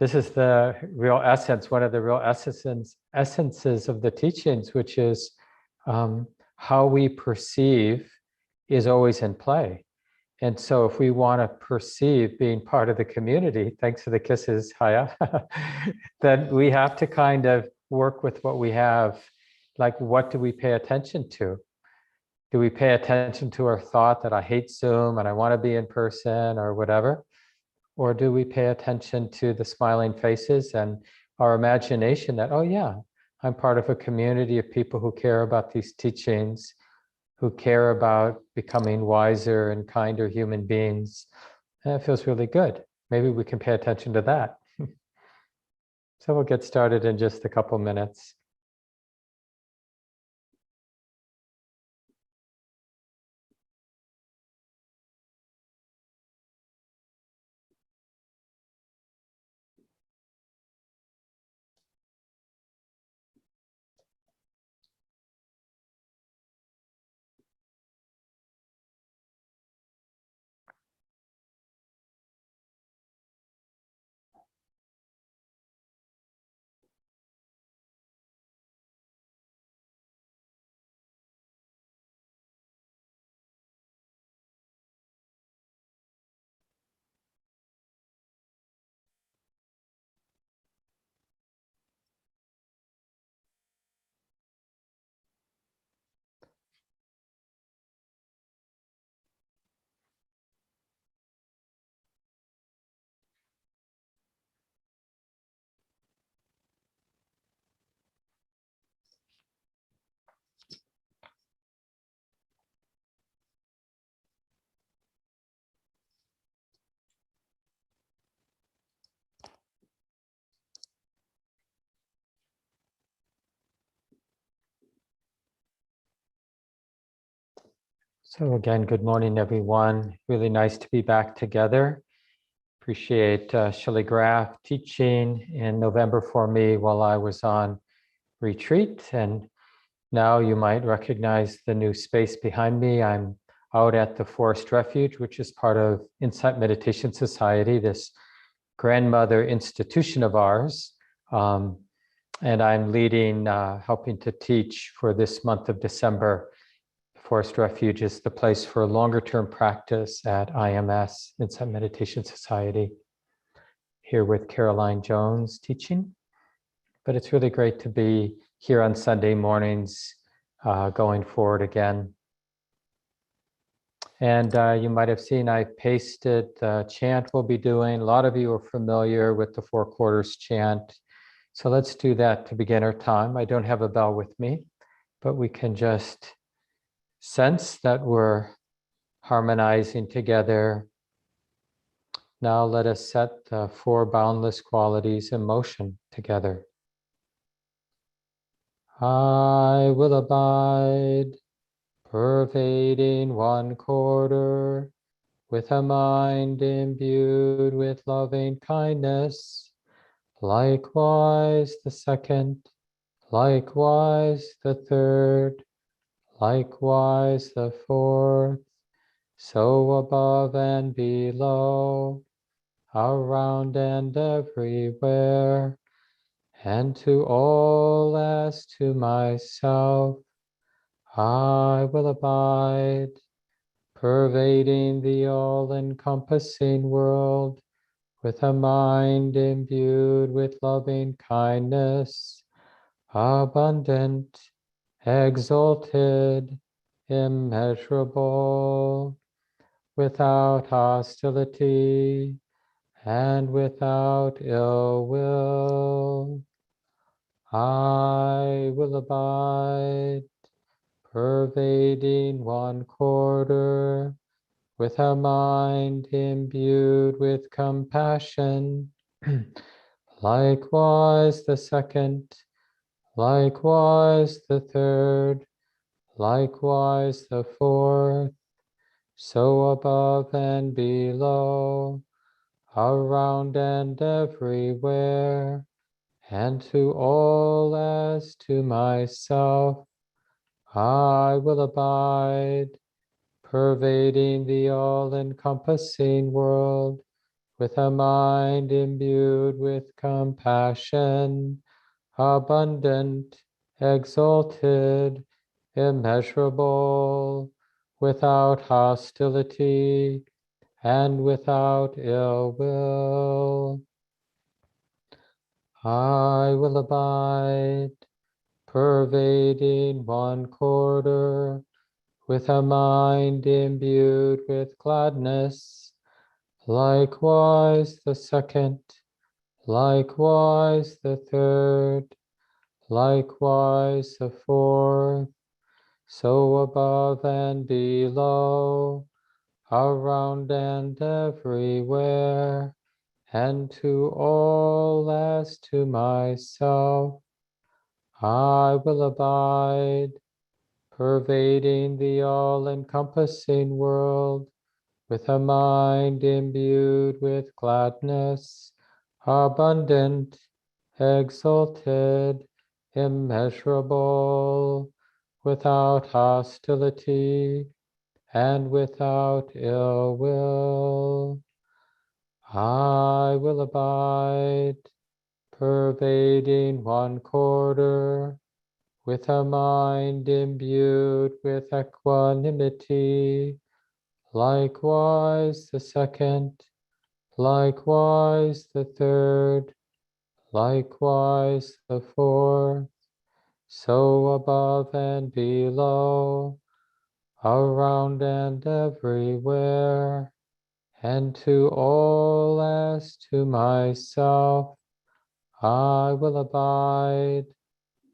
this is the real essence, one of the real essences of the teachings, which is how we perceive is always in play. And so if we want to perceive being part of the community, thanks for the kisses, Haya, then we have to kind of work with what we have. Like, what do we pay attention to? Do we pay attention to our thought that I hate Zoom and I want to be in person or whatever? Or do we pay attention to the smiling faces and our imagination that, oh yeah, I'm part of a community of people who care about these teachings, who care about becoming wiser and kinder human beings. And it feels really good. Maybe we can pay attention to that. So we'll get started in just a couple minutes. So again, good morning, everyone. Really nice to be back together. Appreciate Shelley Graf teaching in November for me while I was on retreat. And now you might recognize the new space behind me. I'm out at the Forest Refuge, which is part of Insight Meditation Society, this grandmother institution of ours. And I'm leading, helping to teach for this month of December. Forest Refuge is the place for longer term practice at IMS, Insight Meditation Society, here with Caroline Jones teaching. But it's really great to be here on Sunday mornings going forward again. And you might have seen I pasted the chant we'll be doing. A lot of you are familiar with the 4 quarters chant. So let's do that to begin our time. I don't have a bell with me, but we can just sense that we're harmonizing together. Now let us set the 4 boundless qualities in motion together. I will abide, pervading 1 quarter, with a mind imbued with loving kindness. Likewise the 2nd, likewise the 3rd, likewise the 4th, so above and below, around and everywhere, and to all as to myself, I will abide, pervading the all-encompassing world with a mind imbued with loving kindness, abundant, exalted, immeasurable, without hostility and without ill will. I will abide, pervading 1 quarter, with a mind imbued with compassion. Likewise the 2nd, likewise the 3rd, likewise the 4th, so above and below, around and everywhere, and to all as to myself, I will abide, pervading the all-encompassing world with a mind imbued with compassion, abundant, exalted, immeasurable, without hostility and without ill will. I will abide, pervading one quarter, with a mind imbued with gladness, likewise the second, likewise the third, likewise the fourth, so above and below, around and everywhere, and to all as to myself, I will abide, pervading the all-encompassing world, with a mind imbued with gladness, abundant, exalted, immeasurable, without hostility and without ill will. I will abide, pervading one quarter, with a mind imbued with equanimity, likewise the second, likewise the third, likewise the fourth, so above and below, around and everywhere, and to all as to myself, I will abide,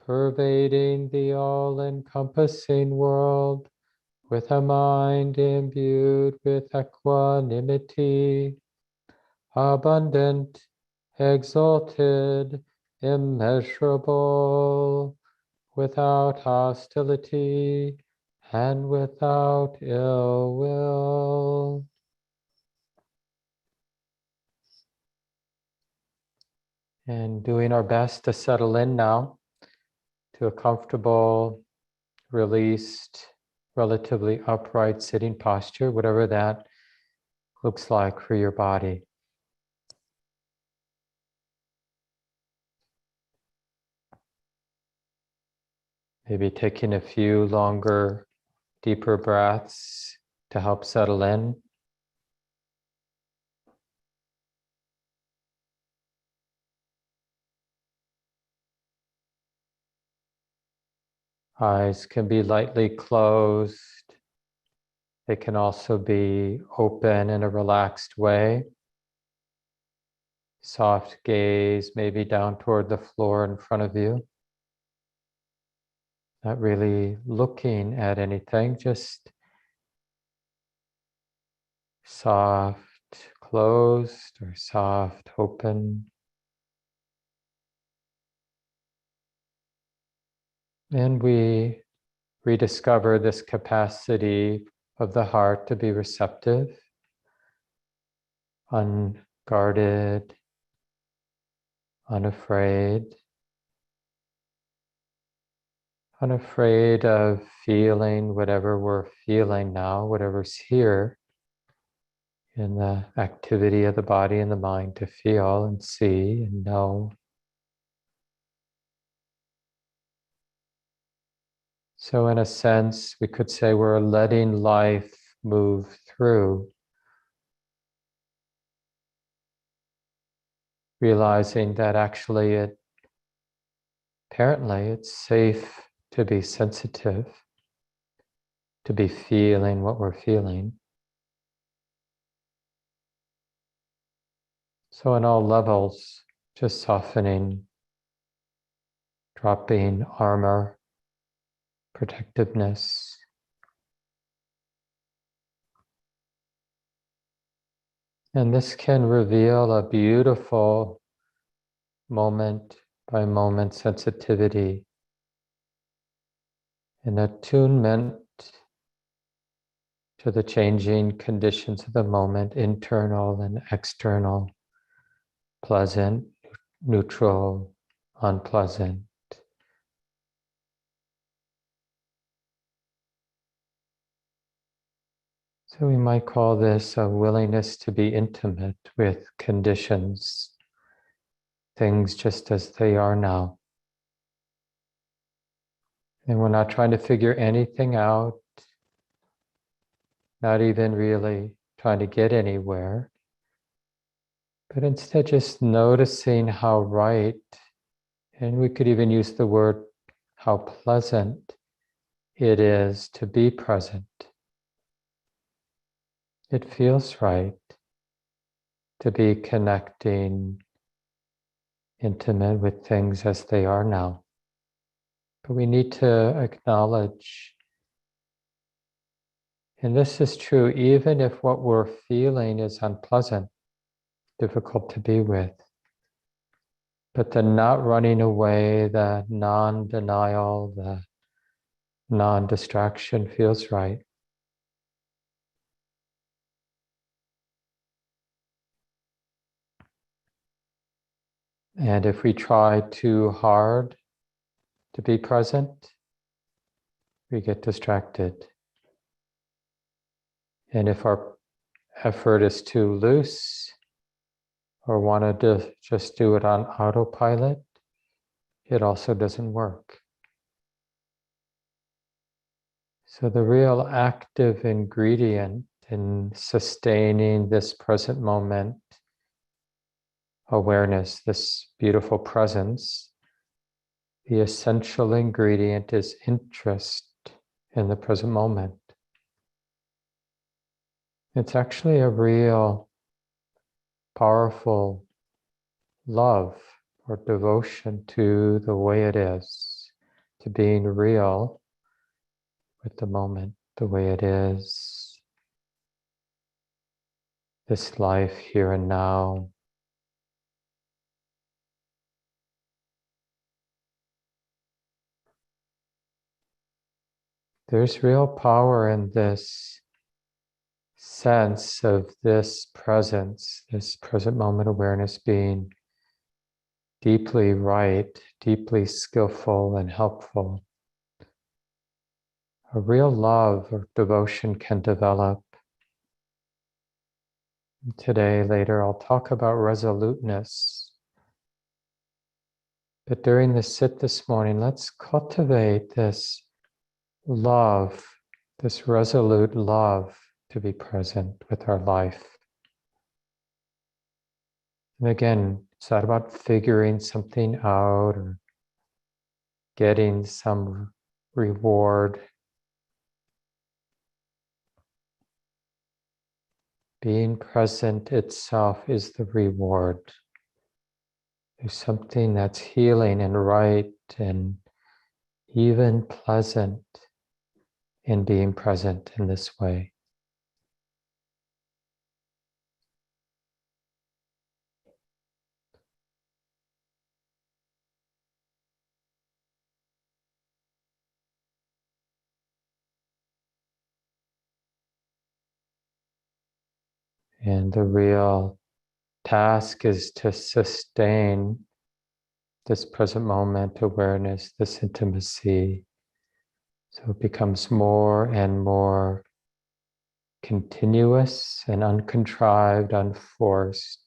pervading the all-encompassing world, with a mind imbued with equanimity, abundant, exalted, immeasurable, without hostility and without ill will. And doing our best to settle in now to a comfortable, released, relatively upright sitting posture, whatever that looks like for your body. Maybe taking a few longer, deeper breaths to help settle in. Eyes can be lightly closed. They can also be open in a relaxed way. Soft gaze, maybe down toward the floor in front of you. Not really looking at anything, just soft closed or soft open. And we rediscover this capacity of the heart to be receptive, unguarded, unafraid of feeling whatever we're feeling now, whatever's here in the activity of the body and the mind to feel and see and know. So in a sense, we could say we're letting life move through, realizing that actually apparently it's safe to be sensitive, to be feeling what we're feeling. So on all levels, just softening, dropping armor, protectiveness. And this can reveal a beautiful moment by moment sensitivity, an attunement to the changing conditions of the moment, internal and external, pleasant, neutral, unpleasant. So we might call this a willingness to be intimate with conditions, things just as they are now. And we're not trying to figure anything out, not even really trying to get anywhere, but instead just noticing how right, and we could even use the word how pleasant it is to be present. It feels right to be connecting, intimate with things as they are now. But we need to acknowledge, and this is true even if what we're feeling is unpleasant, difficult to be with, but the not running away, the non-denial, the non-distraction feels right. And if we try too hard to be present, we get distracted. And if our effort is too loose or want to just do it on autopilot, it also doesn't work. So the real active ingredient in sustaining this present moment awareness, this beautiful presence, the essential ingredient is interest in the present moment. It's actually a real powerful love or devotion to the way it is, to being real with the moment, the way it is, this life here and now. There's real power in this sense of this presence, this present moment awareness being deeply right, deeply skillful and helpful. A real love or devotion can develop. Today, later, I'll talk about resoluteness. But during the sit this morning, let's cultivate this love, this resolute love to be present with our life. And again, it's not about figuring something out or getting some reward. Being present itself is the reward. There's something that's healing and right and even pleasant in being present in this way. And the real task is to sustain this present moment awareness, this intimacy, so it becomes more and more continuous and uncontrived, unforced.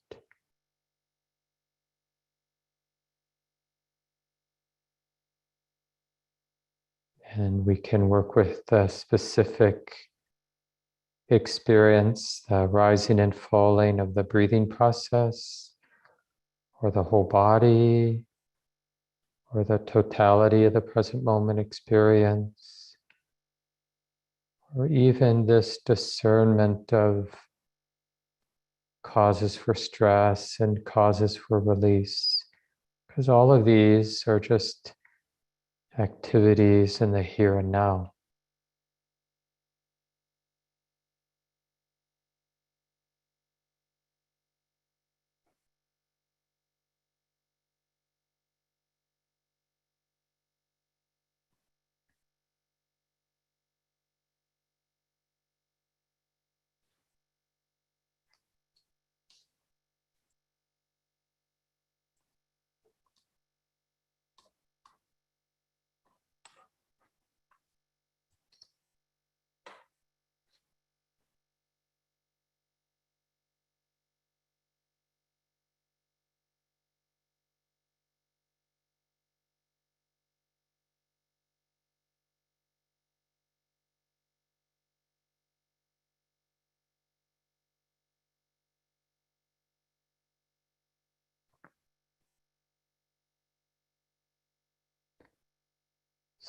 And we can work with the specific experience, the rising and falling of the breathing process, or the whole body, or the totality of the present moment experience, or even this discernment of causes for stress and causes for release, because all of these are just activities in the here and now.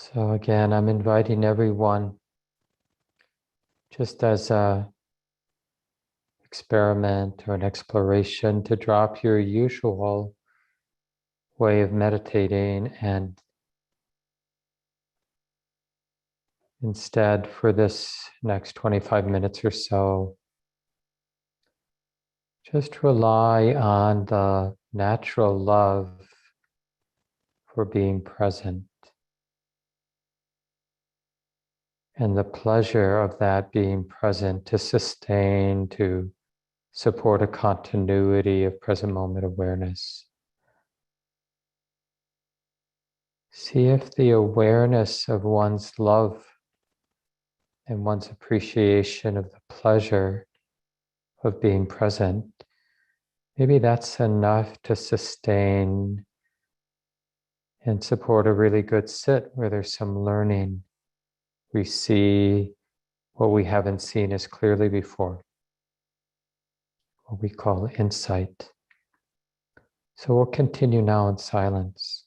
So again, I'm inviting everyone, just as a experiment or an exploration, to drop your usual way of meditating and instead, for this next 25 minutes or so, just rely on the natural love for being present and the pleasure of that being present to sustain, to support a continuity of present moment awareness. See if the awareness of one's love and one's appreciation of the pleasure of being present, maybe that's enough to sustain and support a really good sit where there's some learning. We see what we haven't seen as clearly before, what we call insight. So we'll continue now in silence.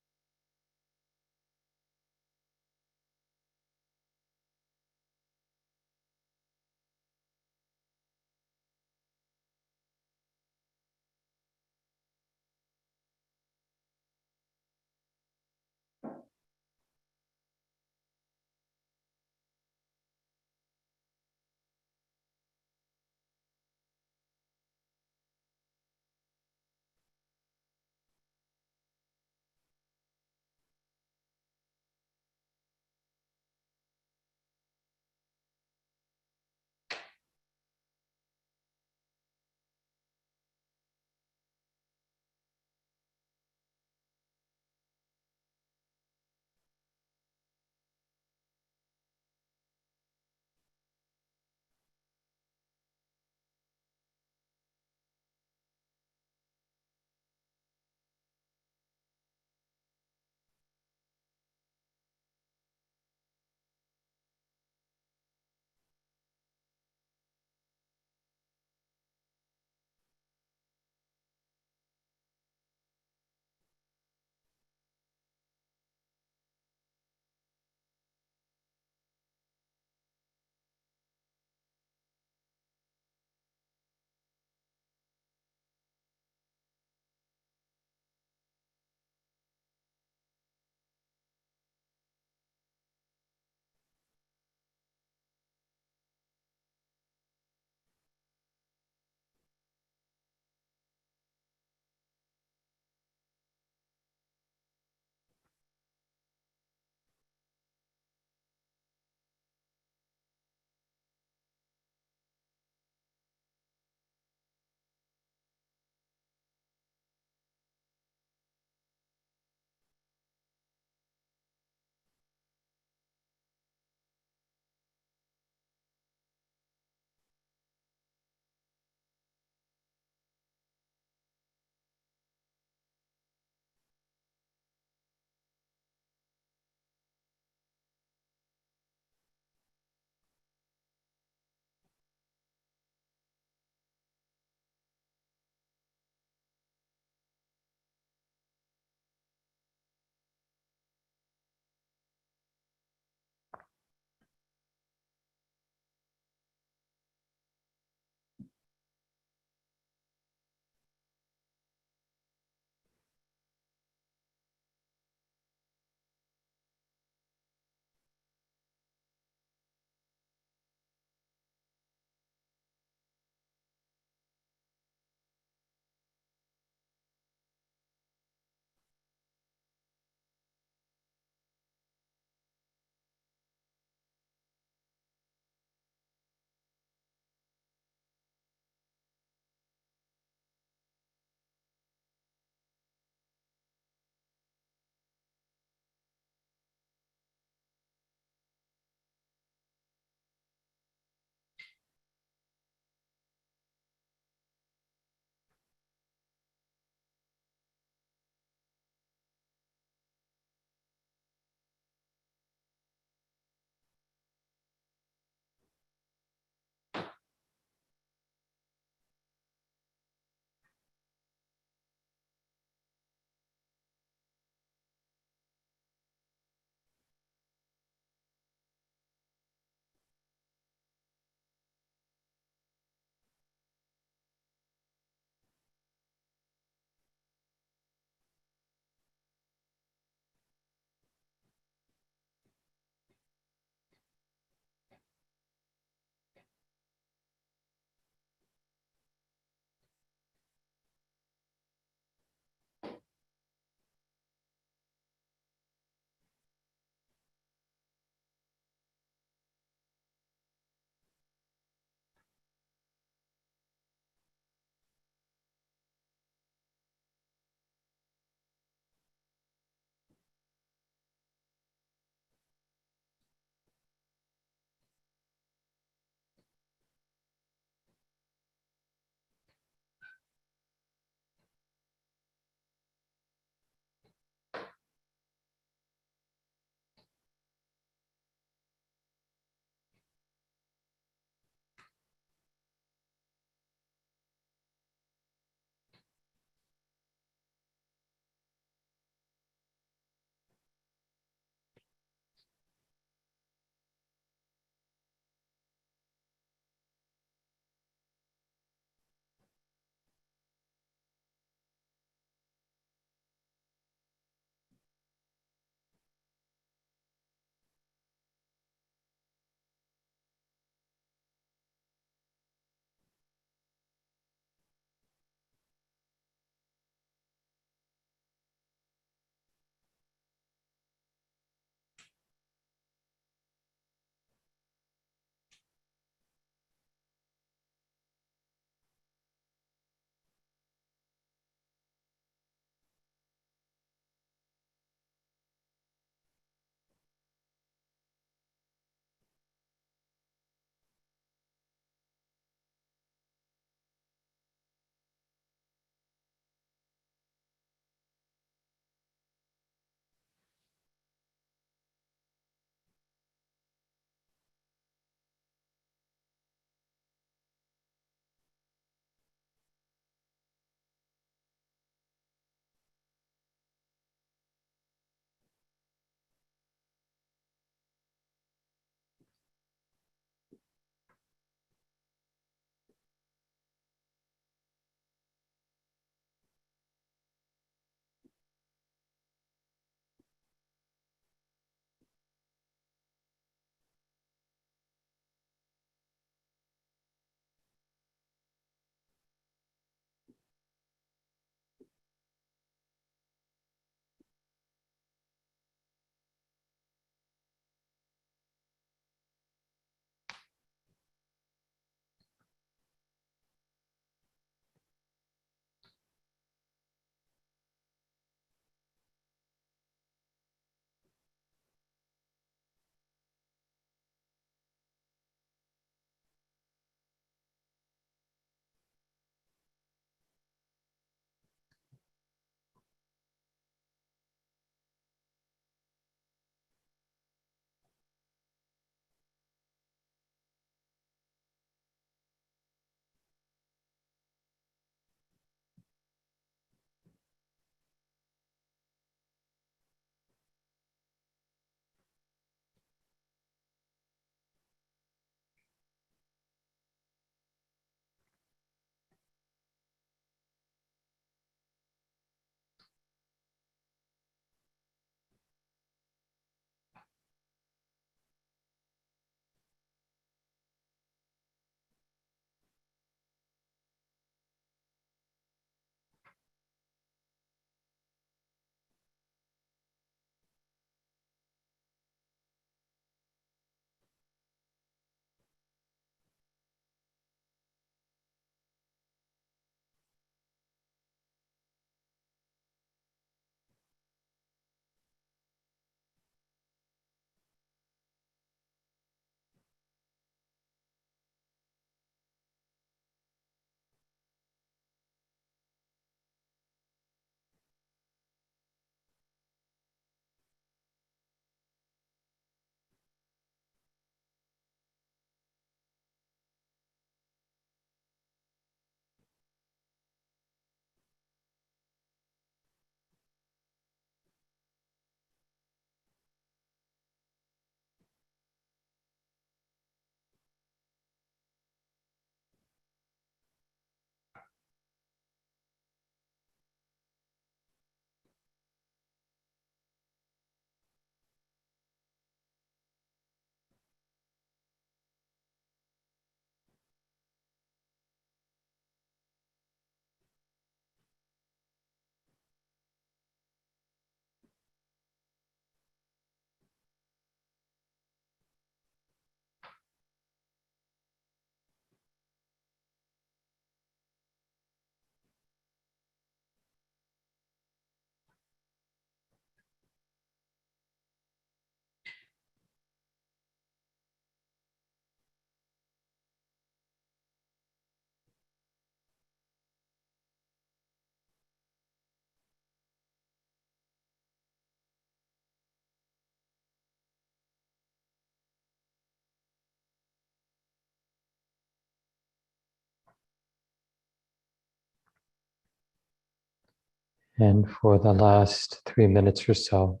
And for the last 3 minutes or so,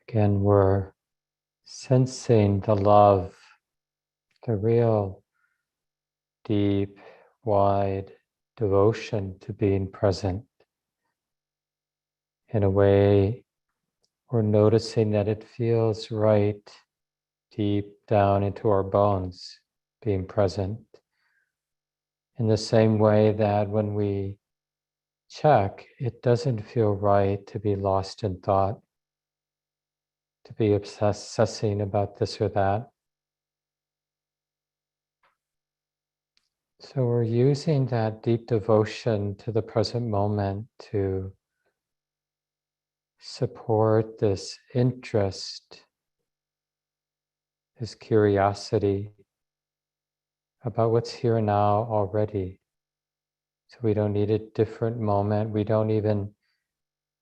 again, we're sensing the love, the real deep, wide devotion to being present. In a way, we're noticing that it feels right deep down into our bones, being present. In the same way that when we check, it doesn't feel right to be lost in thought, to be obsessing about this or that. So we're using that deep devotion to the present moment to support this interest, this curiosity about what's here and now already. So we don't need a different moment. We don't even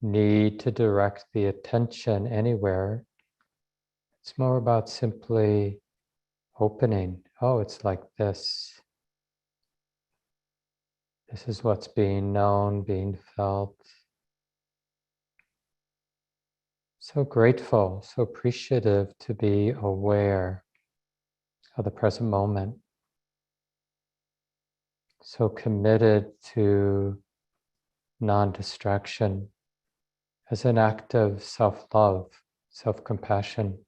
need to direct the attention anywhere. It's more about simply opening. Oh, it's like this. This is what's being known, being felt. So grateful, so appreciative to be aware of the present moment. So committed to non-distraction as an act of self-love, self-compassion.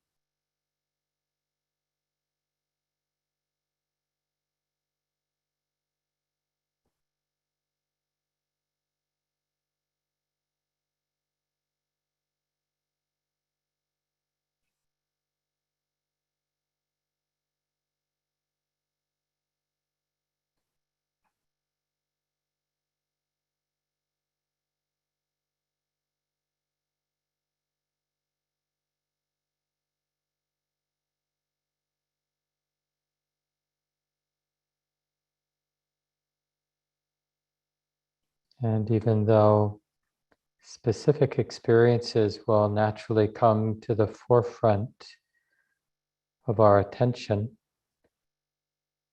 And even though specific experiences will naturally come to the forefront of our attention,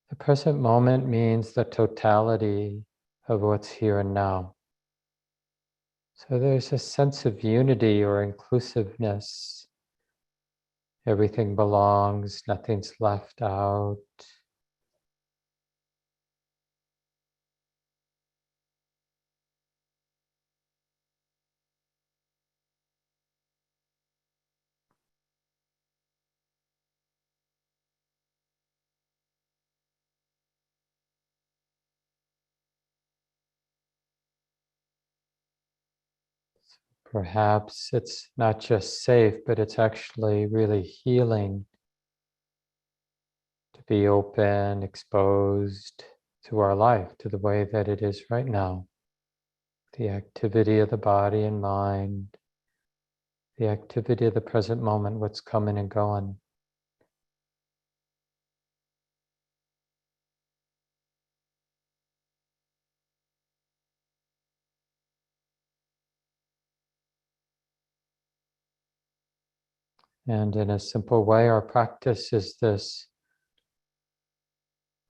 the present moment means the totality of what's here and now. So there's a sense of unity or inclusiveness. Everything belongs, nothing's left out. Perhaps it's not just safe, but it's actually really healing to be open, exposed to our life, to the way that it is right now. The activity of the body and mind, the activity of the present moment, what's coming and going. And in a simple way, our practice is this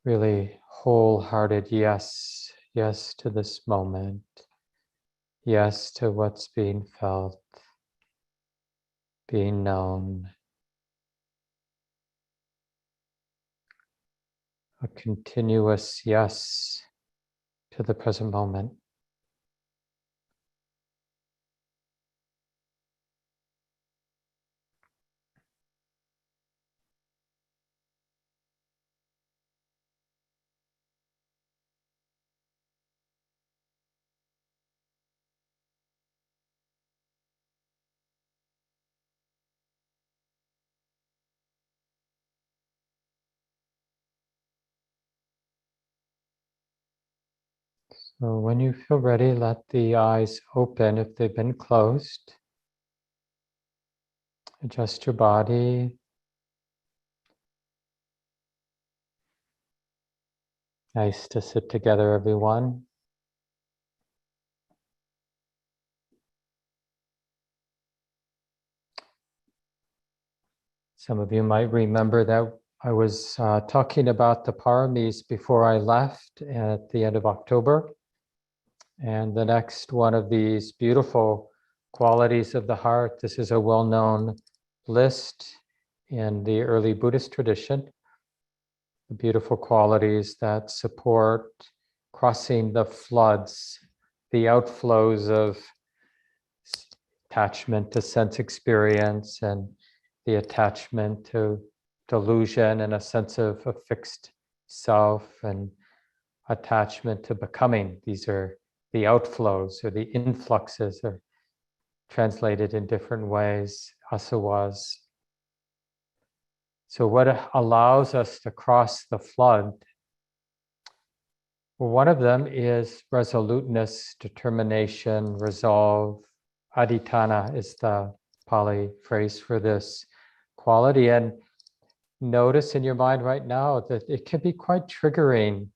really wholehearted yes, yes to this moment, yes to what's being felt, being known, a continuous yes to the present moment. So when you feel ready, let the eyes open if they've been closed. Adjust your body. Nice to sit together, everyone. Some of you might remember that I was talking about the paramis before I left at the end of October. And the next one of these beautiful qualities of the heart, this is a well-known list in the early Buddhist tradition, the beautiful qualities that support crossing the floods, the outflows of attachment to sense experience and the attachment to delusion and a sense of a fixed self and attachment to becoming. These are the outflows or the influxes are translated in different ways, asawas. So what allows us to cross the flood? Well, one of them is resoluteness, determination, resolve. Adhitthana is the Pali phrase for this quality. And notice in your mind right now that it can be quite triggering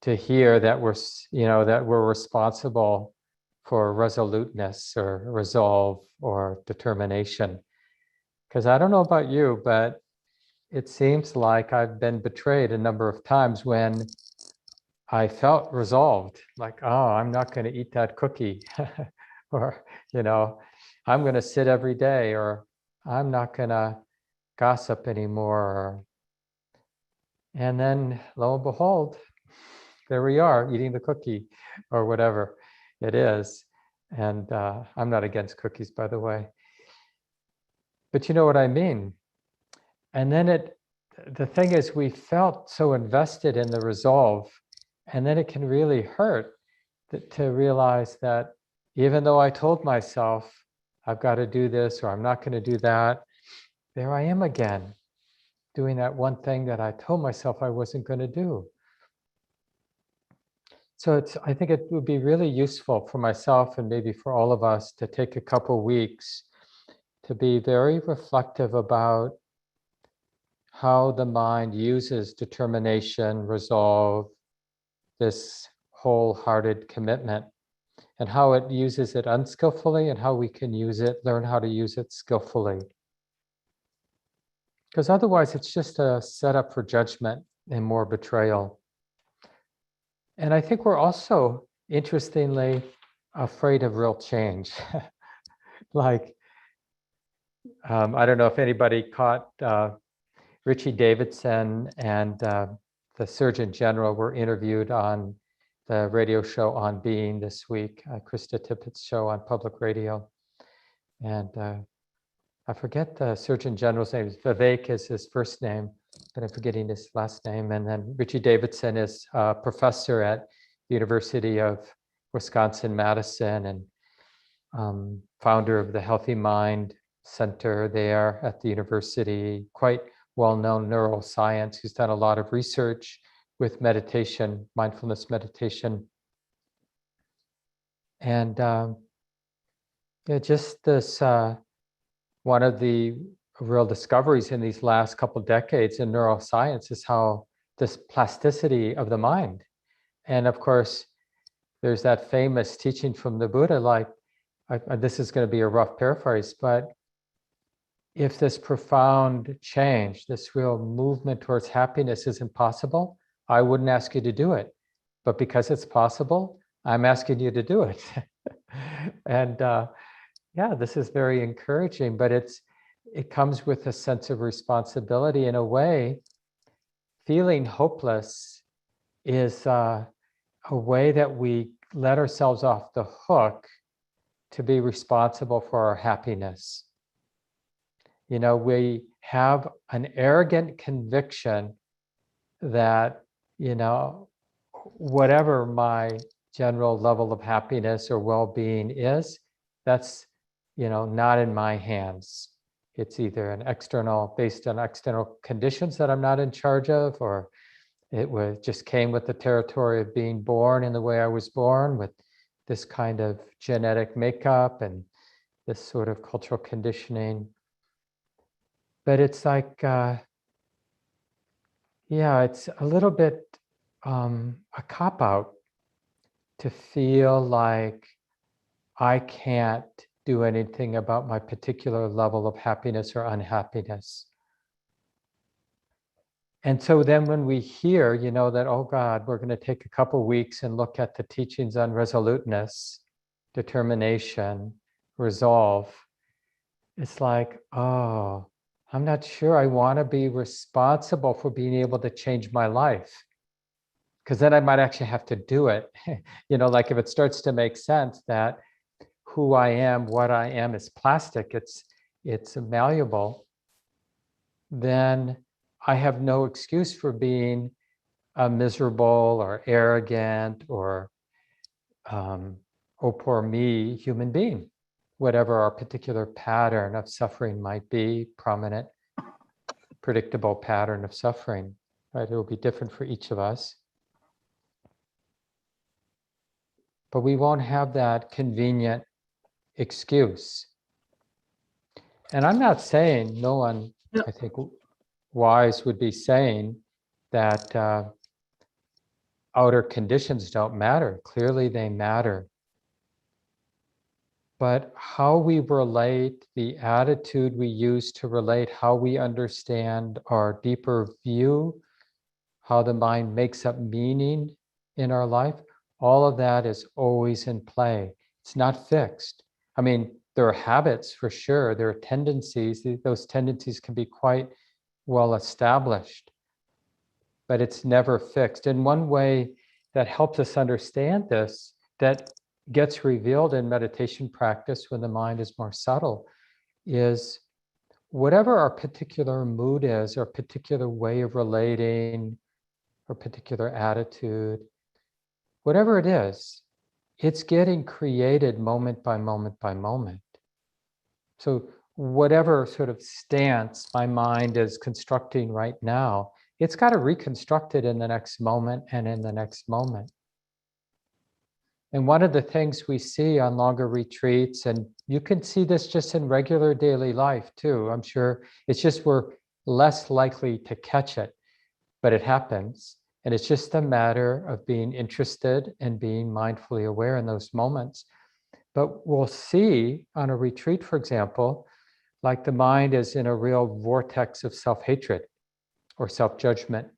to hear that we're responsible for resoluteness or resolve or determination. Because I don't know about you, but it seems like I've been betrayed a number of times when I felt resolved, like, oh, I'm not going to eat that cookie, or, I'm going to sit every day, or I'm not going to gossip anymore. And then lo and behold, there we are eating the cookie or whatever it is. And I'm not against cookies, by the way. But you know what I mean? And then the thing is, we felt so invested in the resolve, and then it can really hurt to realize that even though I told myself I've got to do this or I'm not going to do that, there I am again, doing that one thing that I told myself I wasn't going to do. So I think it would be really useful for myself and maybe for all of us to take a couple weeks to be very reflective about how the mind uses determination, resolve, this wholehearted commitment, and how it uses it unskillfully and how we can learn how to use it skillfully. Because otherwise it's just a setup for judgment and more betrayal. And I think we're also, interestingly, afraid of real change. Like, I don't know if anybody caught Richie Davidson and the Surgeon General were interviewed on the radio show On Being this week, Krista Tippett's show on public radio. And I forget the Surgeon General's name. Vivek is his first name, but I'm forgetting his last name. And then Richie Davidson is a professor at the University of Wisconsin-Madison and founder of the Healthy Mind Center there at the university, quite well-known neuroscience, who's done a lot of research with meditation, mindfulness meditation. And just this, one of the real discoveries in these last couple of decades in neuroscience is how this plasticity of the mind. And of course, there's that famous teaching from the Buddha, like, this is going to be a rough paraphrase, but if this profound change, this real movement towards happiness isn't possible, I wouldn't ask you to do it. But because it's possible, I'm asking you to do it. And yeah, this is very encouraging, but it comes with a sense of responsibility. In a way, feeling hopeless is a way that we let ourselves off the hook to be responsible for our happiness. We have an arrogant conviction that, whatever my general level of happiness or well-being is, that's, not in my hands. It's either based on external conditions that I'm not in charge of, or it just came with the territory of being born in the way I was born, with this kind of genetic makeup and this sort of cultural conditioning. But it's like, it's a little bit a cop-out to feel like I can't do anything about my particular level of happiness or unhappiness. And so then when we hear, that, oh God, we're going to take a couple weeks and look at the teachings on resoluteness, determination, resolve, it's like, oh, I'm not sure I want to be responsible for being able to change my life. Because then I might actually have to do it. Like if it starts to make sense that who I am, what I am is plastic, it's malleable, then I have no excuse for being a miserable or arrogant or oh poor me human being, whatever our particular pattern of suffering might be, prominent, predictable pattern of suffering, right? It will be different for each of us. But we won't have that convenient excuse. And I'm not saying, no one, I think, wise would be saying that outer conditions don't matter. Clearly they matter. But how we relate, the attitude we use to relate, how we understand our deeper view, how the mind makes up meaning in our life, all of that is always in play. It's not fixed. I mean, there are habits for sure. There are tendencies. Those tendencies can be quite well established, but it's never fixed. And one way that helps us understand this, that gets revealed in meditation practice when the mind is more subtle, is whatever our particular mood is, or particular way of relating, or particular attitude, whatever it is, it's getting created moment by moment by moment. So whatever sort of stance my mind is constructing right now, it's got to reconstruct it in the next moment and in the next moment. And one of the things we see on longer retreats, and you can see this just in regular daily life too, I'm sure, it's just we're less likely to catch it, but it happens. And it's just a matter of being interested and being mindfully aware in those moments. But we'll see on a retreat, for example, like the mind is in a real vortex of self-hatred or self-judgment.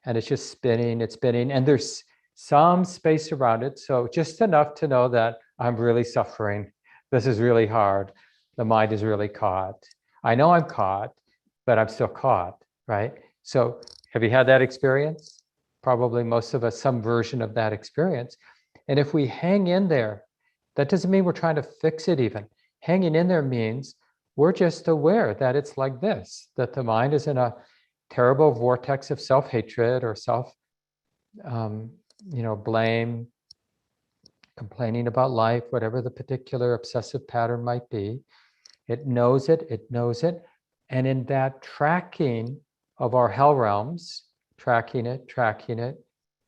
And it's just spinning, and there's some space around it. So just enough to know that I'm really suffering. This is really hard. The mind is really caught. I know I'm caught, but I'm still caught, right? So have you had that experience? Probably most of us, some version of that experience. And if we hang in there, that doesn't mean we're trying to fix it even. Hanging in there means we're just aware that it's like this, that the mind is in a terrible vortex of self-hatred or blame, complaining about life, whatever the particular obsessive pattern might be. It knows it. And in that tracking of our hell realms, tracking it,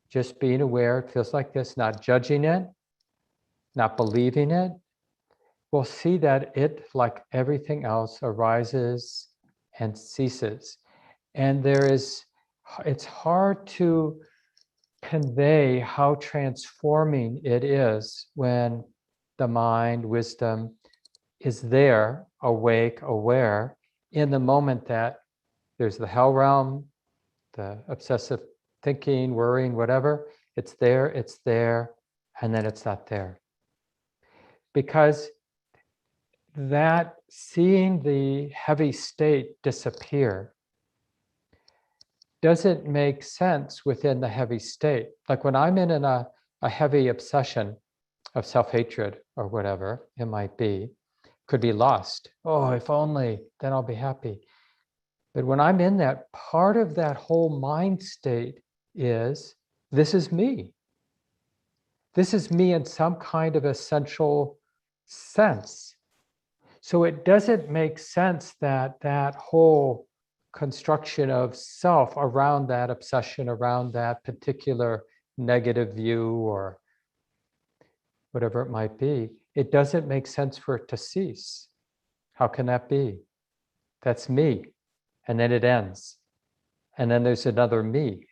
just being aware, it feels like this, not judging it, not believing it, we'll see that it, like everything else, arises and ceases. And it's hard to convey how transforming it is when the mind, wisdom, is there, awake, aware, in the moment that there's the hell realm, the obsessive thinking, worrying, whatever, it's there, and then it's not there. Because that seeing the heavy state disappear doesn't make sense within the heavy state. Like when I'm in a heavy obsession of self-hatred or whatever it might be, could be lost. Oh, if only, then I'll be happy. But when I'm in that, part of that whole mind state is, this is me. This is me in some kind of essential sense. So it doesn't make sense that that whole construction of self around that obsession, around that particular negative view or whatever it might be, it doesn't make sense for it to cease. How can that be? That's me. And then it ends. And then there's another me.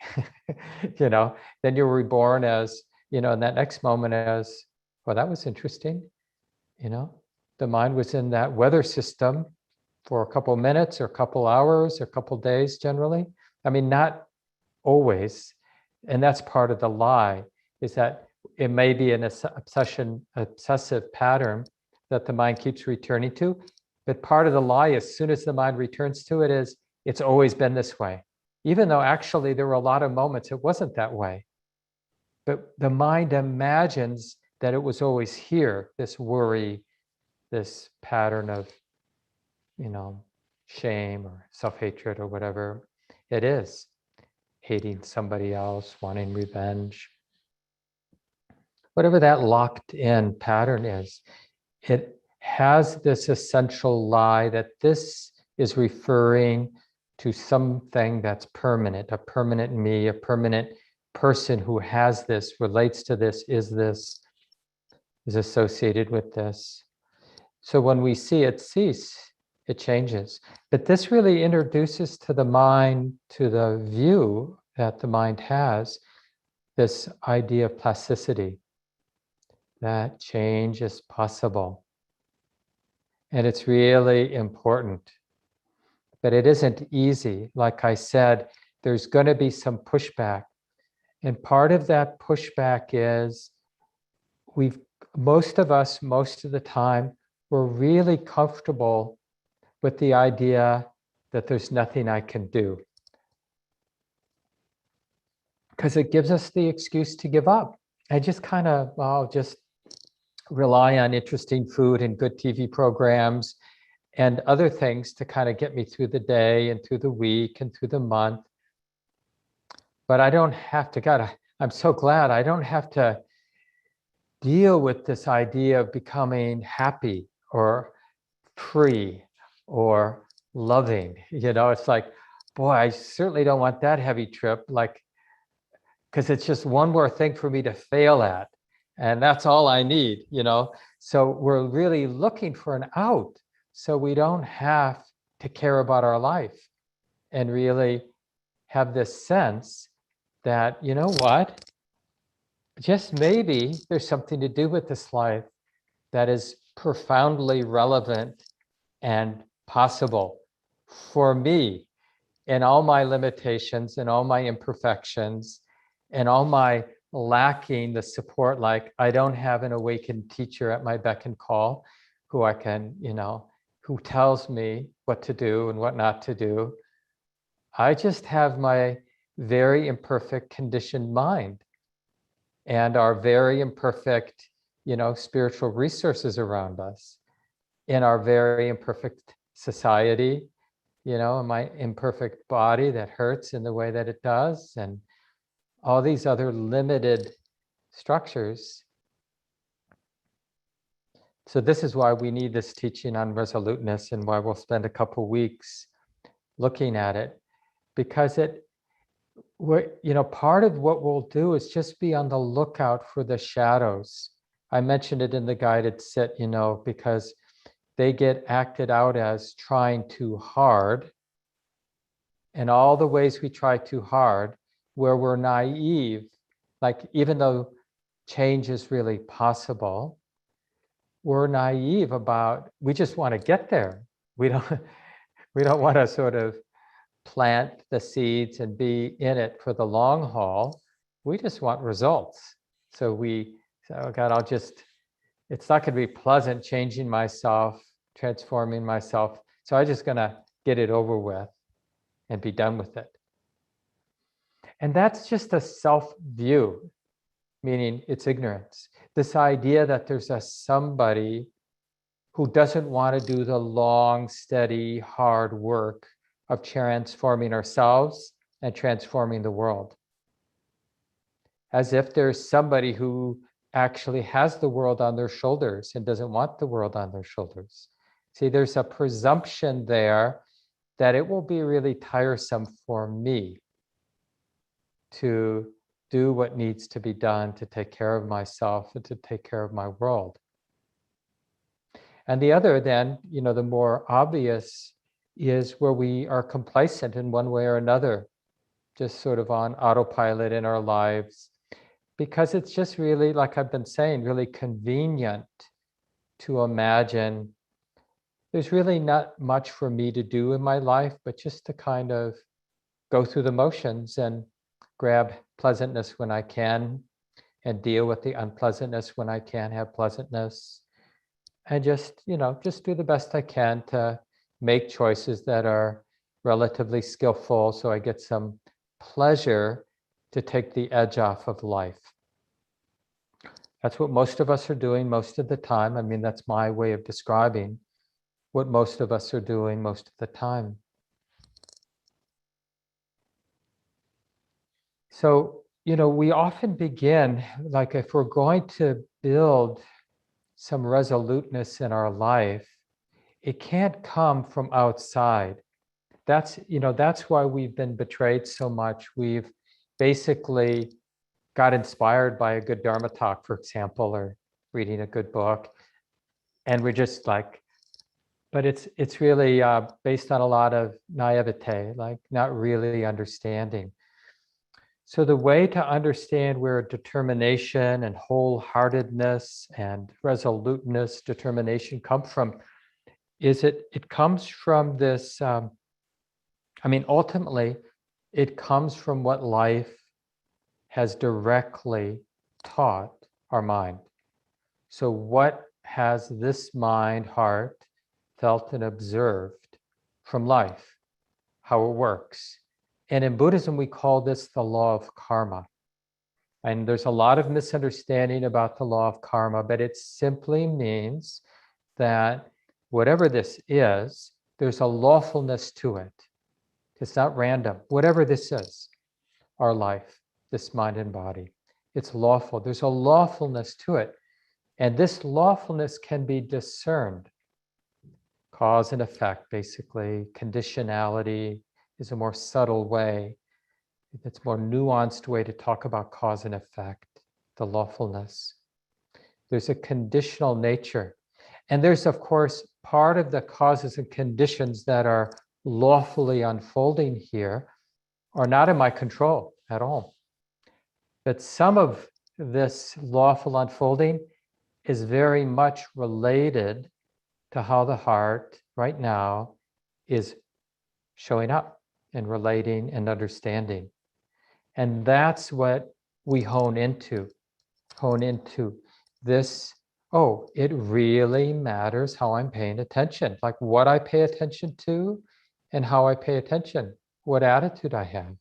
Then you're reborn as, in that next moment as, well, that was interesting. The mind was in that weather system for a couple minutes or a couple hours or a couple days generally. I mean, not always. And that's part of the lie, is that it may be an obsessive pattern that the mind keeps returning to. But part of the lie, as soon as the mind returns to it, is it's always been this way, even though actually there were a lot of moments it wasn't that way. But the mind imagines that it was always here, this worry, this pattern of, shame or self-hatred or whatever it is, hating somebody else, wanting revenge. Whatever that locked in pattern is, it has this essential lie that this is referring to something that's permanent, a permanent me, a permanent person who has this, relates to this, is associated with this. So when we see it cease, it changes. But this really introduces to the mind, to the view that the mind has, this idea of plasticity, that change is possible. And it's really important. But it isn't easy. Like I said, there's going to be some pushback. And part of that pushback is most of us, most of the time, we're really comfortable with the idea that there's nothing I can do. Because it gives us the excuse to give up. I just kind of, just rely on interesting food and good TV programs and other things to kind of get me through the day and through the week and through the month. But I don't have to, God, I'm so glad I don't have to deal with this idea of becoming happy or free or loving. It's like, boy, I certainly don't want that heavy trip, because it's just one more thing for me to fail at. And that's all I need, So we're really looking for an out so we don't have to care about our life and really have this sense that, you know what, just maybe there's something to do with this life that is profoundly relevant and possible for me, and all my limitations and all my imperfections and all my lacking the support. Like, I don't have an awakened teacher at my beck and call who I can, who tells me what to do and what not to do. I just have my very imperfect conditioned mind and our very imperfect, spiritual resources around us, in our very imperfect society, and my imperfect body that hurts in the way that it does, and all these other limited structures. So this is why we need this teaching on resoluteness, and why we'll spend a couple weeks looking at it, because part of what we'll do is just be on the lookout for the shadows. I mentioned it in the guided sit, because they get acted out as trying too hard. And all the ways we try too hard, where we're naive, like even though change is really possible, we're naive about, we just want to get there. We don't want to sort of plant the seeds and be in it for the long haul. We just want results. So we say, oh God, it's not going to be pleasant changing myself, transforming myself. So I'm just going to get it over with and be done with it. And that's just a self-view, meaning it's ignorance. This idea that there's a somebody who doesn't want to do the long, steady, hard work of transforming ourselves and transforming the world. As if there's somebody who actually has the world on their shoulders and doesn't want the world on their shoulders. See, there's a presumption there that it will be really tiresome for me to do what needs to be done to take care of myself and to take care of my world. And the other then, the more obvious, is where we are complacent in one way or another, just sort of on autopilot in our lives, because it's just really, like I've been saying, really convenient to imagine there's really not much for me to do in my life, but just to kind of go through the motions and grab pleasantness when I can and deal with the unpleasantness when I can have pleasantness. And just, just do the best I can to make choices that are relatively skillful so I get some pleasure to take the edge off of life. That's what most of us are doing most of the time. I mean, that's my way of describing what most of us are doing most of the time. So, we often begin, like if we're going to build some resoluteness in our life, it can't come from outside. That's why we've been betrayed so much. We've basically got inspired by a good Dharma talk, for example, or reading a good book. And we're just like, but it's really based on a lot of naivete, like not really understanding. So the way to understand where determination and wholeheartedness and resoluteness, determination come from, is it comes from this, ultimately, it comes from what life has directly taught our mind. So what has this mind, heart, felt and observed from life, how it works? And in Buddhism, we call this the law of karma. And there's a lot of misunderstanding about the law of karma, but it simply means that whatever this is, there's a lawfulness to it. It's not random. Whatever this is, our life, this mind and body, it's lawful. There's a lawfulness to it. And this lawfulness can be discerned. Cause and effect, basically. Conditionality is a more subtle way. It's a more nuanced way to talk about cause and effect, the lawfulness. There's a conditional nature. And there's, of course, part of the causes and conditions that are lawfully unfolding here are not in my control at all. But some of this lawful unfolding is very much related to how the heart right now is showing up and relating and understanding. And that's what we hone into this. Oh, it really matters how I'm paying attention, like what I pay attention to and how I pay attention, what attitude I have.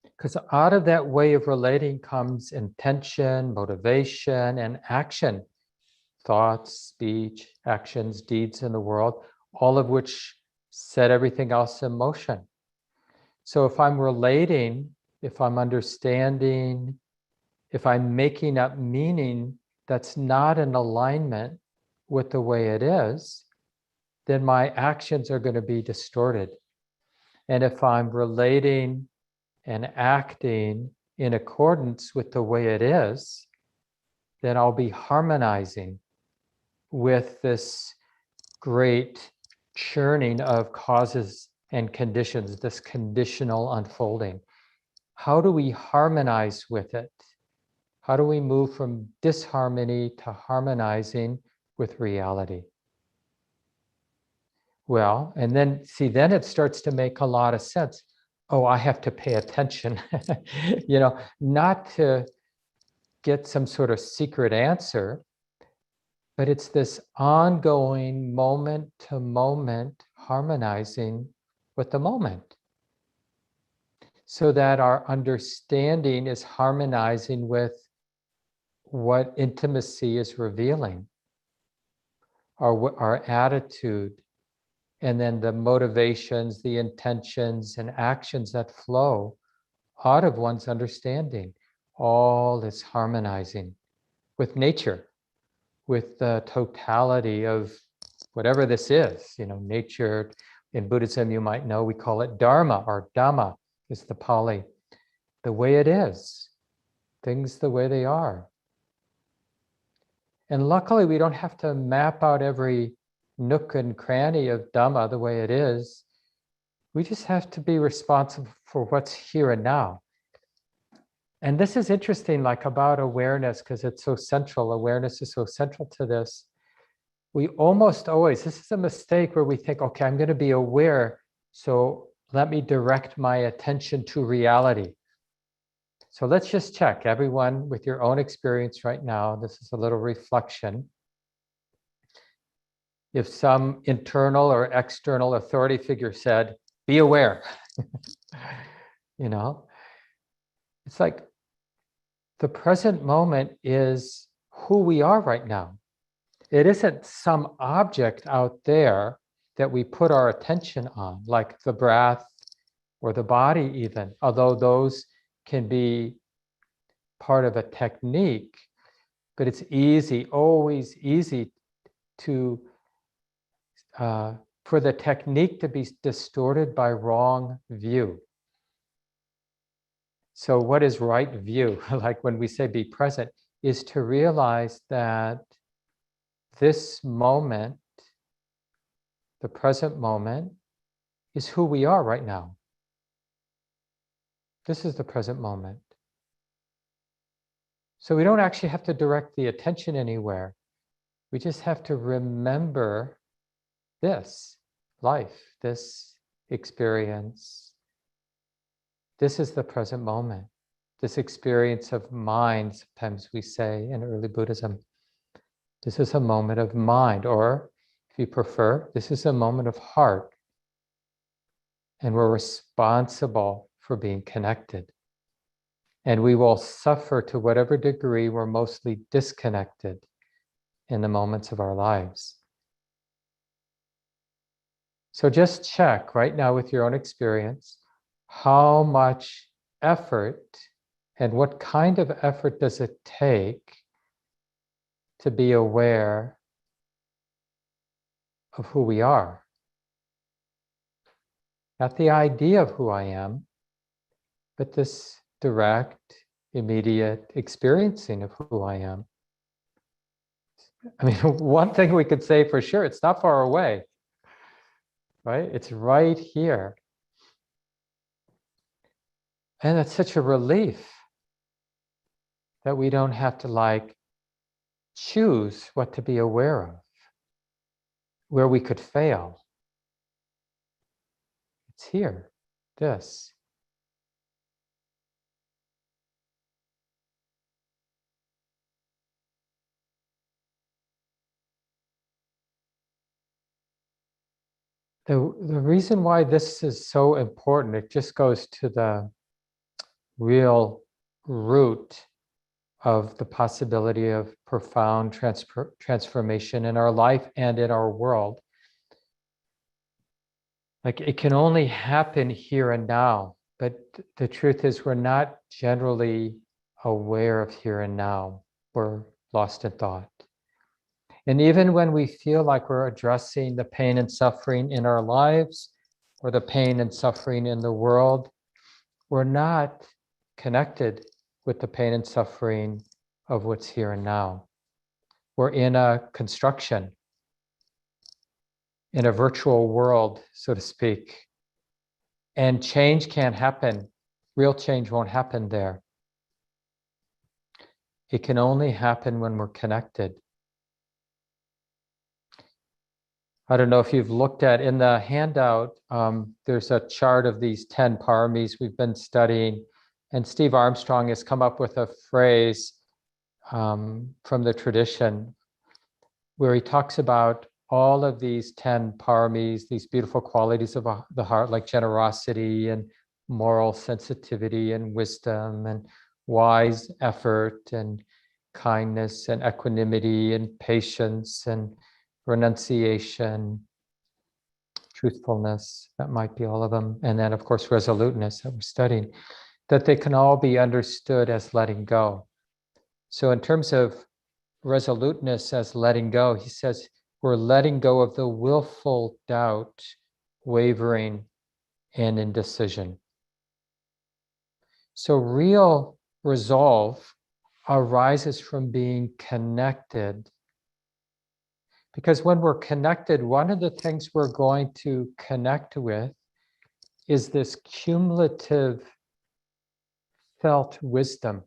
Because out of that way of relating comes intention, motivation, and action. Thoughts, speech, actions, deeds in the world, all of which set everything else in motion. So if I'm relating, if I'm understanding, if I'm making up meaning that's not in alignment with the way it is, then my actions are going to be distorted. And if I'm relating and acting in accordance with the way it is, then I'll be harmonizing with this great churning of causes and conditions, this conditional unfolding. How do we harmonize with it? How do we move from disharmony to harmonizing with reality? Well, and then then it starts to make a lot of sense. Oh, I have to pay attention, not to get some sort of secret answer, but it's this ongoing moment to moment harmonizing with the moment, so that our understanding is harmonizing with what intimacy is revealing, our attitude, and then the motivations, the intentions, and actions that flow out of one's understanding. All is harmonizing with nature, with the totality of whatever this is. Nature, in Buddhism, you might know, we call it Dharma, or Dhamma is the Pali. The way it is, things the way they are. And luckily, we don't have to map out every nook and cranny of Dhamma the way it is. We just have to be responsible for what's here and now. And this is interesting, like about awareness, because it's so central. Awareness is so central to this. We almost always, this is a mistake where we think, okay, I'm going to be aware So let me direct my attention to reality. So let's just check, everyone, with your own experience right now. This is a little reflection. If some internal or external authority figure said, be aware, you know, it's like the present moment is who we are right now. It isn't some object out there that we put our attention on, like the breath or the body even, although those can be part of a technique, but it's easy, always easy to, for the technique to be distorted by wrong view. So what is right view? Like when we say be present, is to realize that this moment, the present moment, is who we are right now. This is the present moment. So we don't actually have to direct the attention anywhere. We just have to remember this life, this experience. This is the present moment. This experience of mind, sometimes we say in early Buddhism, this is a moment of mind, or if you prefer, this is a moment of heart. And we're responsible for being connected. And we will suffer to whatever degree we're mostly disconnected in the moments of our lives. So just check right now with your own experience, how much effort and what kind of effort does it take to be aware of who we are? Not the idea of who I am, but this direct, immediate experiencing of who I am. I mean, one thing we could say for sure, it's not far away, right? It's right here. And it's such a relief that we don't have to choose what to be aware of, where we could fail. It's here, this. The reason why this is so important, it just goes to the real root of the possibility of profound transformation in our life and in our world. Like it can only happen here and now, but the truth is we're not generally aware of here and now. We're lost in thought. And even when we feel like we're addressing the pain and suffering in our lives or the pain and suffering in the world, we're not connected with the pain and suffering of what's here and now. We're in a construction, in a virtual world, so to speak. And change can't happen. Real change won't happen there. It can only happen when we're connected. I don't know if you've looked at, in the handout, there's a chart of these 10 paramis we've been studying. And Steve Armstrong has come up with a phrase from the tradition where he talks about all of these 10 paramis, these beautiful qualities of the heart, like generosity and moral sensitivity and wisdom and wise effort and kindness and equanimity and patience and renunciation, truthfulness, that might be all of them. And then, of course, resoluteness that we're studying, that they can all be understood as letting go. So in terms of resoluteness as letting go, he says, we're letting go of the willful doubt, wavering, and indecision. So real resolve arises from being connected. Because when we're connected, one of the things we're going to connect with is this cumulative felt wisdom.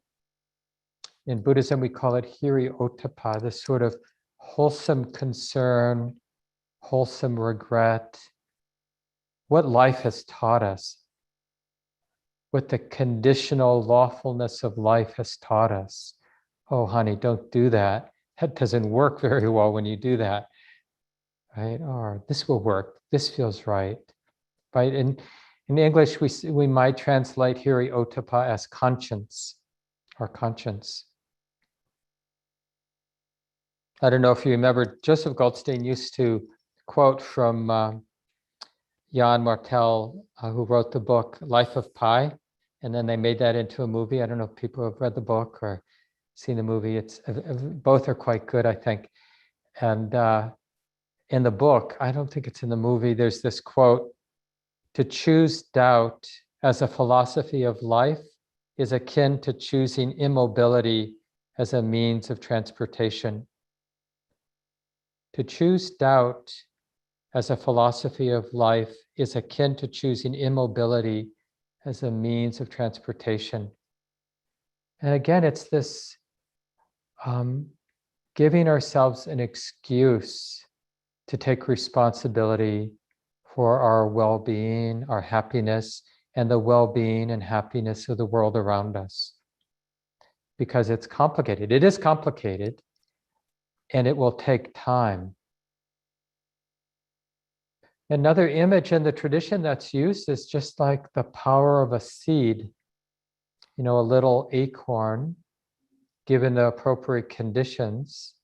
In Buddhism, we call it hiri-ottappa, this sort of wholesome concern, wholesome regret, what life has taught us, what the conditional lawfulness of life has taught us. Oh, honey, don't do that. That doesn't work very well when you do that, right? Or this will work. This feels right, right? In English, we might translate hiri ottappa as conscience, or conscience. I don't know if you remember, Joseph Goldstein used to quote from Jan Martel, who wrote the book Life of Pi, and then they made that into a movie. I don't know if people have read the book or seen the movie. Both are quite good, I think. And in the book, I don't think it's in the movie, there's this quote: "To choose doubt as a philosophy of life is akin to choosing immobility as a means of transportation." To choose doubt as a philosophy of life is akin to choosing immobility as a means of transportation. And again, it's this giving ourselves an excuse to take responsibility for our well-being, our happiness, and the well-being and happiness of the world around us. Because it's complicated. It is complicated, and it will take time. Another image in the tradition that's used is just like the power of a seed. You know, a little acorn, given the appropriate conditions,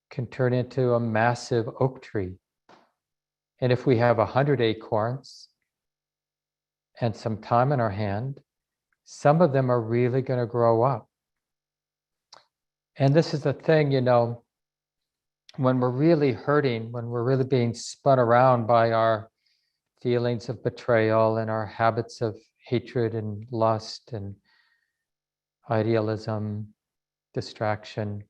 can turn into a massive oak tree. And if we have 100 acorns and some time in our hand, some of them are really going to grow up. And this is the thing, you know, when we're really hurting, when we're really being spun around by our feelings of betrayal and our habits of hatred and lust and idealism, distraction,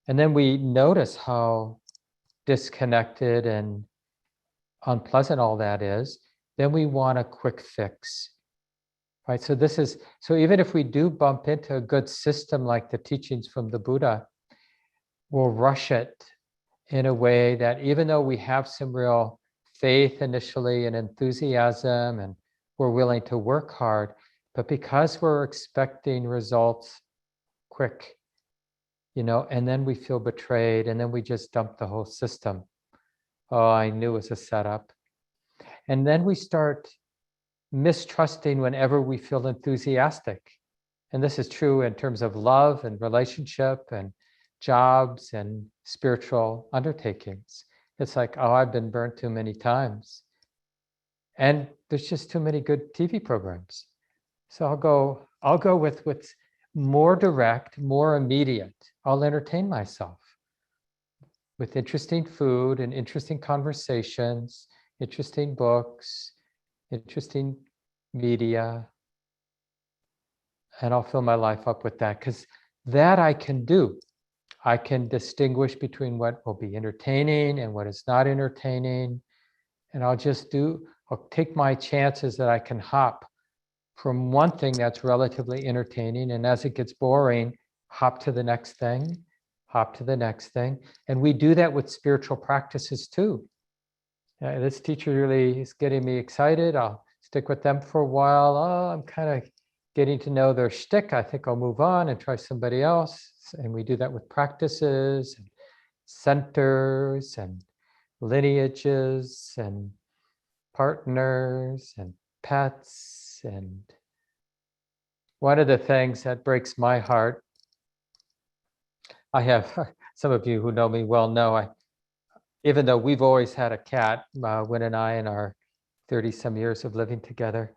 and then we notice how disconnected and unpleasant all that is, then we want a quick fix, right? So even if we do bump into a good system like the teachings from the Buddha, we'll rush it in a way that even though we have some real faith initially and enthusiasm and we're willing to work hard, but because we're expecting results quick, you know, and then we feel betrayed and then we just dump the whole system. Oh, I knew it was a setup. And then we start mistrusting whenever we feel enthusiastic. And this is true in terms of love and relationship and jobs and spiritual undertakings. It's like, oh, I've been burnt too many times. And there's just too many good TV programs. So I'll go with what's more direct, more immediate. I'll entertain myself with interesting food and interesting conversations, interesting books, interesting media, and I'll fill my life up with that, because that I can do. I can distinguish between what will be entertaining and what is not entertaining, and I'll take my chances that I can hop from one thing that's relatively entertaining, and as it gets boring, hop to the next thing, hop to the next thing. And we do that with spiritual practices too. This teacher really is getting me excited. I'll stick with them for a while. Oh, I'm kind of getting to know their shtick. I think I'll move on and try somebody else. And we do that with practices and centers and lineages and partners and pets. And one of the things that breaks my heart, I have, some of you who know me well know, even though we've always had a cat, Wynn and I, in our 30 some years of living together,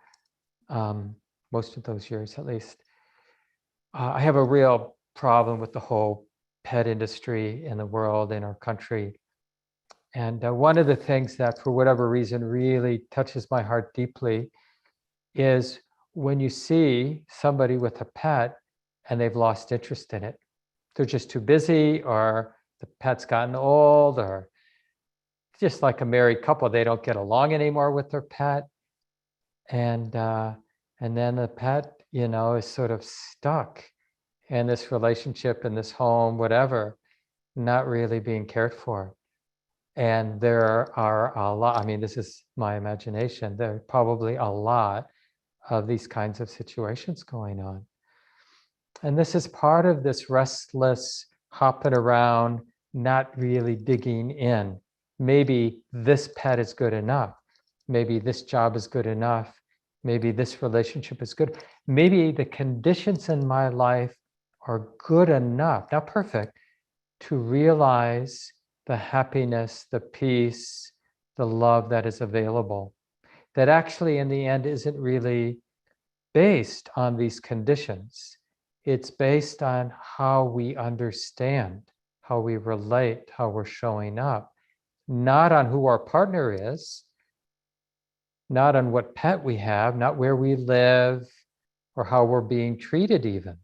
most of those years at least, I have a real problem with the whole pet industry in the world, in our country. And one of the things that, for whatever reason, really touches my heart deeply is when you see somebody with a pet and they've lost interest in it. They're just too busy, or the pet's gotten old, or just like a married couple, they don't get along anymore with their pet. And then the pet, you know, is sort of stuck in this relationship, in this home, whatever, not really being cared for. And there are a lot, I mean, this is my imagination, there are probably a lot of these kinds of situations going on. And this is part of this restless hopping around, not really digging in. Maybe this pet is good enough. Maybe this job is good enough. Maybe this relationship is good. Maybe the conditions in my life are good enough, not perfect, to realize the happiness, the peace, the love that is available. That actually, in the end, isn't really based on these conditions. It's based on how we understand, how we relate, how we're showing up, not on who our partner is, not on what pet we have, not where we live, or how we're being treated even.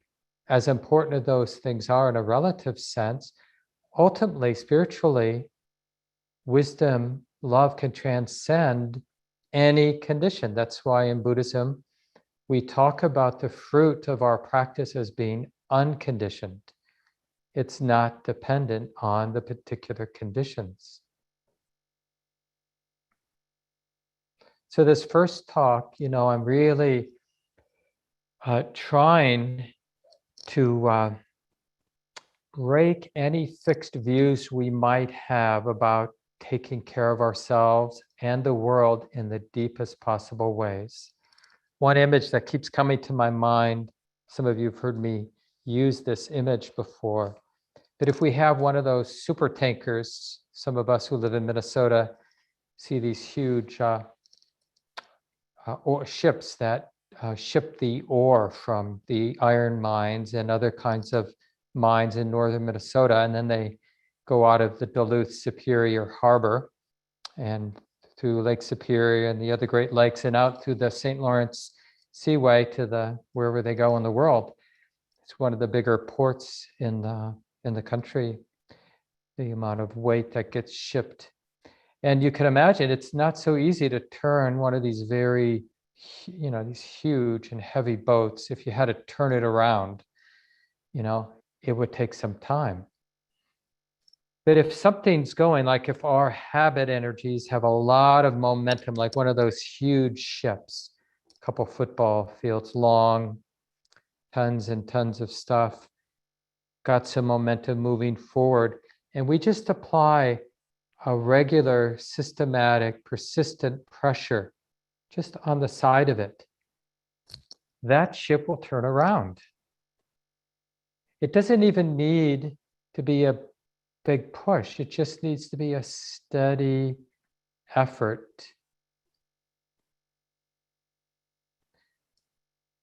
As important as those things are in a relative sense, ultimately, spiritually, wisdom, love can transcend any condition. That's why in Buddhism, we talk about the fruit of our practice as being unconditioned. It's not dependent on the particular conditions. So this first talk, I'm really trying to break any fixed views we might have about taking care of ourselves and the world in the deepest possible ways. One image that keeps coming to my mind, some of you have heard me use this image before, that if we have one of those super tankers, some of us who live in Minnesota see these huge ships that ship the ore from the iron mines and other kinds of mines in northern Minnesota, and then they go out of the Duluth Superior Harbor and through Lake Superior and the other Great Lakes and out through the St. Lawrence Seaway to wherever they go in the world. It's one of the bigger ports in the country, the amount of weight that gets shipped. And you can imagine it's not so easy to turn one of these these huge and heavy boats. If you had to turn it around, it would take some time. But if something's going, like if our habit energies have a lot of momentum, like one of those huge ships, a couple football fields long, tons and tons of stuff, got some momentum moving forward, and we just apply a regular, systematic, persistent pressure just on the side of it, that ship will turn around. It doesn't even need to be a big push. It just needs to be a steady effort.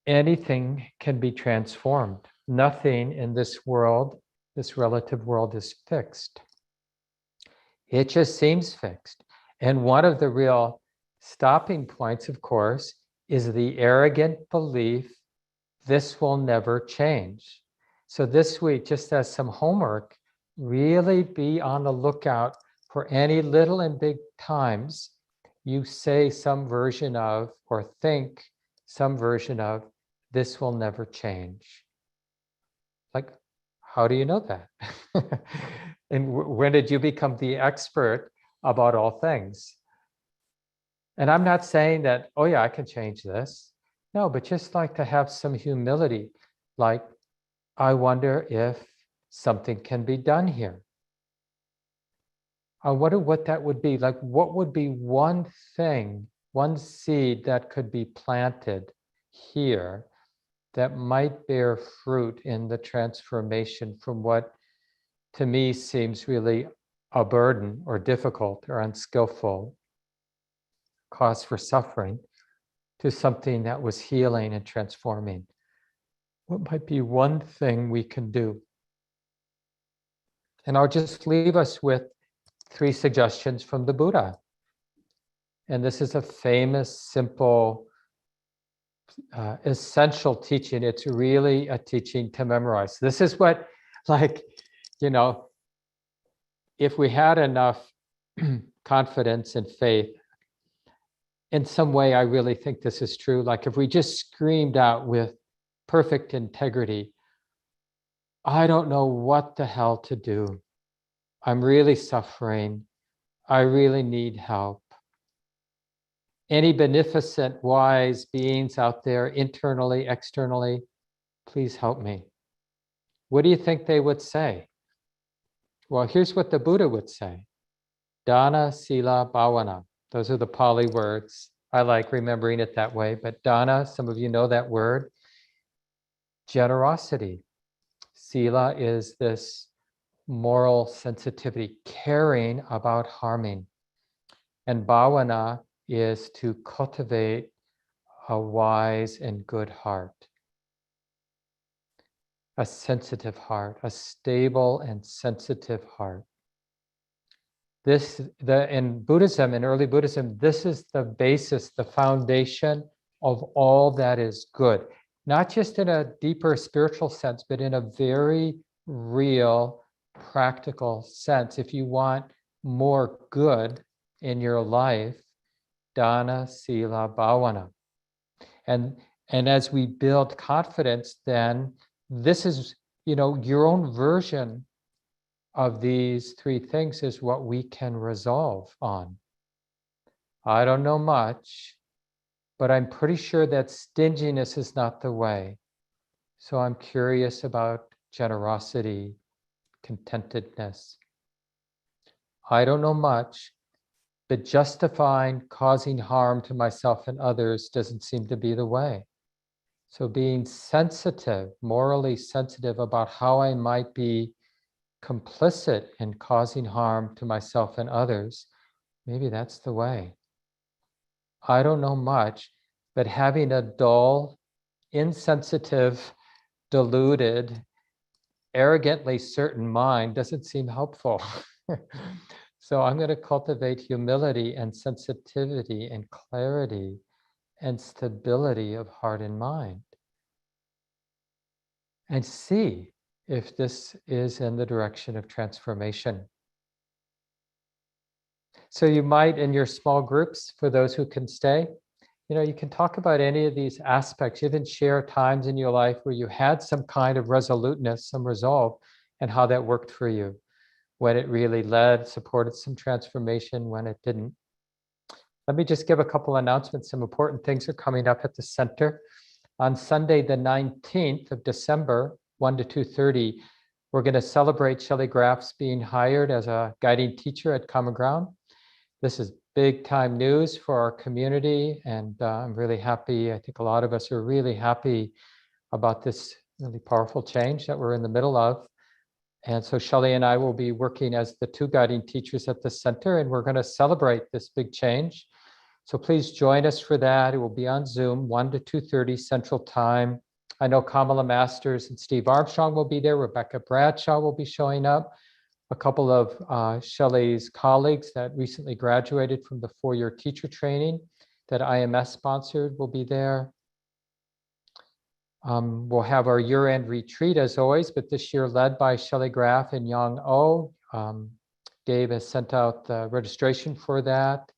Anything can be transformed. Nothing in this world, this relative world, is fixed. It just seems fixed. And one of the real stopping points, of course, is the arrogant belief this will never change. So this week, just as some homework, really be on the lookout for any little and big times you say some version of, or think some version of, this will never change. Like, how do you know that? And when did you become the expert about all things? And I'm not saying that, oh yeah, I can change this. No, but just like to have some humility, like, I wonder if something can be done here. I wonder what that would be. Like, what would be one thing, one seed that could be planted here that might bear fruit in the transformation from what to me seems really a burden or difficult or unskillful, cause for suffering, to something that was healing and transforming. What might be one thing we can do? And I'll just leave us with 3 suggestions from the Buddha. And this is a famous, simple, essential teaching. It's really a teaching to memorize. This is what, if we had enough confidence and faith, in some way, I really think this is true. Like if we just screamed out with perfect integrity, I don't know what the hell to do. I'm really suffering. I really need help. Any beneficent, wise beings out there, internally, externally, please help me. What do you think they would say? Well, here's what the Buddha would say. Dana, Sila, Bhavana. Those are the Pali words. I like remembering it that way. But dana, some of you know that word. Generosity. Sila is this moral sensitivity, caring about harming. And bhavana is to cultivate a wise and good heart. A sensitive heart, a stable and sensitive heart. In Buddhism, in early Buddhism, this is the basis, the foundation of all that is good. Not just in a deeper spiritual sense, but in a very real, practical sense. If you want more good in your life, dana, sila, bhavana. And as we build confidence, then this is, your own version of these three things is what we can resolve on. I don't know much, but I'm pretty sure that stinginess is not the way. So I'm curious about generosity, contentedness. I don't know much, but justifying causing harm to myself and others doesn't seem to be the way. So being sensitive, morally sensitive about how I might be complicit in causing harm to myself and others, maybe that's the way. I don't know much, but having a dull, insensitive, deluded, arrogantly certain mind doesn't seem helpful. So I'm going to cultivate humility and sensitivity and clarity and stability of heart and mind, and see if this is in the direction of transformation. So you might, in your small groups, for those who can stay, you can talk about any of these aspects, even share times in your life where you had some kind of resoluteness, some resolve, and how that worked for you, when it really led, supported some transformation, when it didn't. Let me just give a couple announcements. Some important things are coming up at the center. On Sunday, the 19th of December, 1 to 2:30, we're going to celebrate Shelley Graff's being hired as a guiding teacher at Common Ground. This is big time news for our community, and I'm really happy. I think a lot of us are really happy about this really powerful change that we're in the middle of. And so Shelley and I will be working as the two guiding teachers at the center, and we're going to celebrate this big change. So please join us for that. It will be on Zoom, 1 to 2:30 Central Time. I know Kamala Masters and Steve Armstrong will be there. Rebecca Bradshaw will be showing up. A couple of Shelley's colleagues that recently graduated from the 4-year teacher training that IMS sponsored will be there. We'll have our year-end retreat as always, but this year led by Shelley Graff and Yang O. Dave has sent out the registration for that.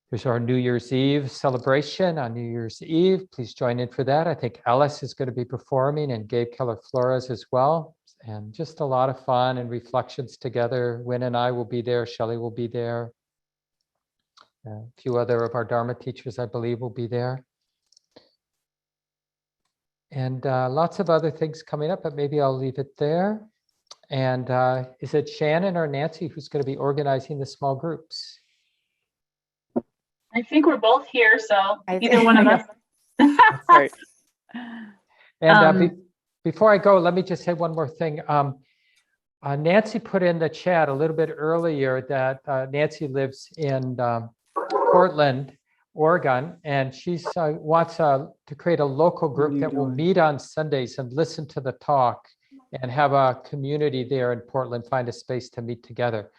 There's our New Year's Eve celebration on New Year's Eve. Please join in for that. I think Ellis is going to be performing, and Gabe Keller-Flores as well. And just a lot of fun and reflections together. Wynn and I will be there. Shelley will be there. A few other of our Dharma teachers, I believe, will be there. And lots of other things coming up, but maybe I'll leave it there. And is it Shannon or Nancy who's going to be organizing the small groups? I think we're both here, so either one of us. Right. And before I go, let me just say one more thing. Nancy put in the chat a little bit earlier that Nancy lives in Portland, Oregon, and she wants to create a local group that will meet on Sundays and listen to the talk and have a community there in Portland, find a space to meet together.